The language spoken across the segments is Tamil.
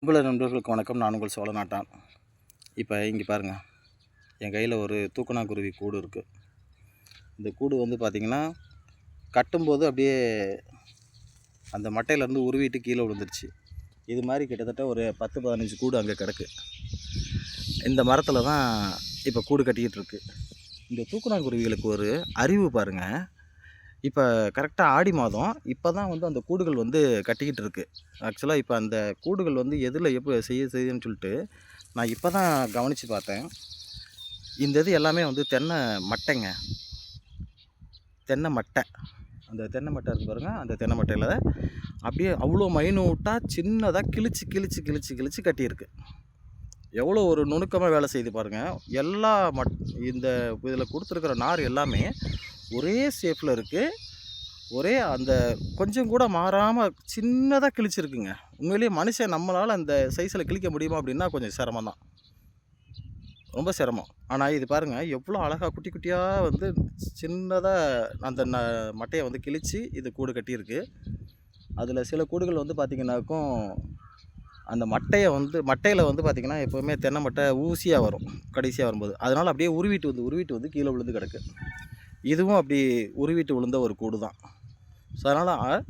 உங்களை நண்பர்களுக்கு வணக்கம். நான் உங்கள் சோழநாட்டான். இப்போ இங்கே பாருங்கள், என் கையில் ஒரு தூக்கணாங்குருவி கூடு இருக்குது. இந்த கூடு வந்து பார்த்திங்கன்னா கட்டும்போது அப்படியே அந்த மட்டையிலேருந்து உருவிட்டு கீழே விழுந்துருச்சு. இது மாதிரி கிட்டத்தட்ட ஒரு 10-15 கூடு அங்கே கிடக்கு. இந்த மரத்தில் தான் இப்போ கூடு கட்டிக்கிட்டு இருக்கு. இந்த தூக்கணாங்குருவிகளுக்கு ஒரு அறிவு பாருங்கள். இப்போ கரெக்டாக ஆடி மாதம் இப்போ தான் வந்து அந்த கூடுகள் வந்து கட்டிக்கிட்டு இருக்குது. ஆக்சுவலாக இப்போ அந்த கூடுகள் வந்து எதில் எப்போ செய்யுதுன்னு சொல்லிட்டு நான் இப்போ தான் கவனித்து பார்த்தேன். இந்த இது எல்லாமே வந்து தென்னை மட்டைங்க, தென்னை மட்டை. அந்த தென்னை மட்டை இருக்குது பாருங்கள். அந்த தென்னை மட்டையில் அப்படியே அவ்வளோ மைனூட்டாக சின்னதாக கிழிச்சு கட்டியிருக்கு. எவ்வளோ ஒரு நுணுக்கமாக வேலை செய்து பாருங்கள். எல்லா இந்த இதில் கொடுத்துருக்கிற நார் எல்லாமே ஒரே ஷேப்பில் இருக்குது. ஒரே அந்த கொஞ்சம் கூட மாறாமல் சின்னதாக கிழிச்சிருக்குங்க. உண்மையிலேயே மனுஷன் நம்மளால் அந்த சைஸில் கிழிக்க முடியுமா அப்படின்னா கொஞ்சம் சிரமம் தான், ரொம்ப சிரமம். ஆனால் இது பாருங்கள், எவ்வளோ அழகாக குட்டி குட்டியாக வந்து சின்னதாக அந்த மட்டையை வந்து கிழித்து இது கூடு கட்டியிருக்கு. அதில் சில கூடுகள் வந்து பார்த்திங்கனாக்கும் அந்த மட்டையில் வந்து பார்த்திங்கன்னா எப்போவுமே தென்னை மட்டை ஊசியாக வரும் கடைசியாக வரும்போது. அதனால் அப்படியே உருவிட்டு வந்து கீழே விழுந்து கிடக்கு. இதுவும் அப்படி உருவிட்டு விழுந்த ஒரு கூடு தான். ஸோ அதனால்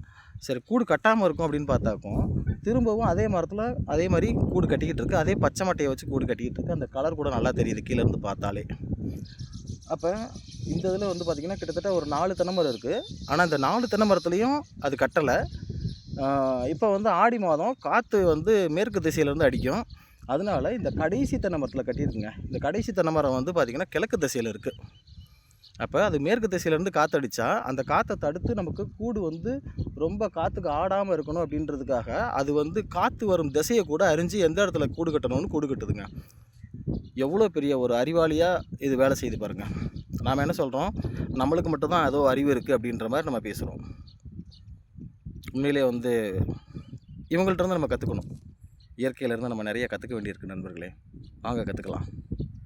சரி கூடு கட்டாமல் இருக்கும் அப்படின்னு பார்த்தாக்கும் திரும்பவும் அதே மரத்தில் அதே மாதிரி கூடு கட்டிக்கிட்டு இருக்குது. அதே பச்சை மட்டையை வச்சு கூடு கட்டிக்கிட்டு இருக்குது. அந்த கலர் கூட நல்லா தெரியுது கீழேருந்து பார்த்தாலே. அப்போ இந்த இதில் வந்து பார்த்திங்கன்னா கிட்டத்தட்ட ஒரு 4 தென்னை மரம் இருக்குது. ஆனால் இந்த 4 தென்னை மரத்துலேயும் அது கட்டலை. இப்போ வந்து ஆடி மாதம் காற்று வந்து மேற்கு திசையிலேருந்து அடிக்கும். அதனால் இந்த கடைசி தென்னை மரத்தில் கட்டியிருக்குங்க. இந்த கடைசி தென்னை மரம் வந்து பார்த்திங்கன்னா கிழக்கு திசையில் இருக்குது. அப்போ அது மேற்கு திசையிலேருந்து காற்றடிச்சா அந்த காற்றை தடுத்து நமக்கு கூடு வந்து ரொம்ப காற்றுக்கு ஆடாமல் இருக்கணும் அப்படின்றதுக்காக அது வந்து காற்று வரும் திசையை கூட அறிஞ்சு எந்த இடத்துல கூடு கட்டணும்னு கூடு கட்டுதுங்க. எவ்வளோ பெரிய ஒரு அறிவாளியாக இது வேலை செய்து பாருங்கள். நாம் என்ன சொல்கிறோம், நம்மளுக்கு மட்டும்தான் ஏதோ அறிவு இருக்குது அப்படின்ற மாதிரி நம்ம பேசுகிறோம். உண்மையிலே வந்து இவங்கள்ட்ட இருந்து நம்ம கற்றுக்கணும். இயற்கையிலேருந்து நம்ம நிறைய கற்றுக்க வேண்டியிருக்கு நண்பர்களே. வாங்க கற்றுக்கலாம்.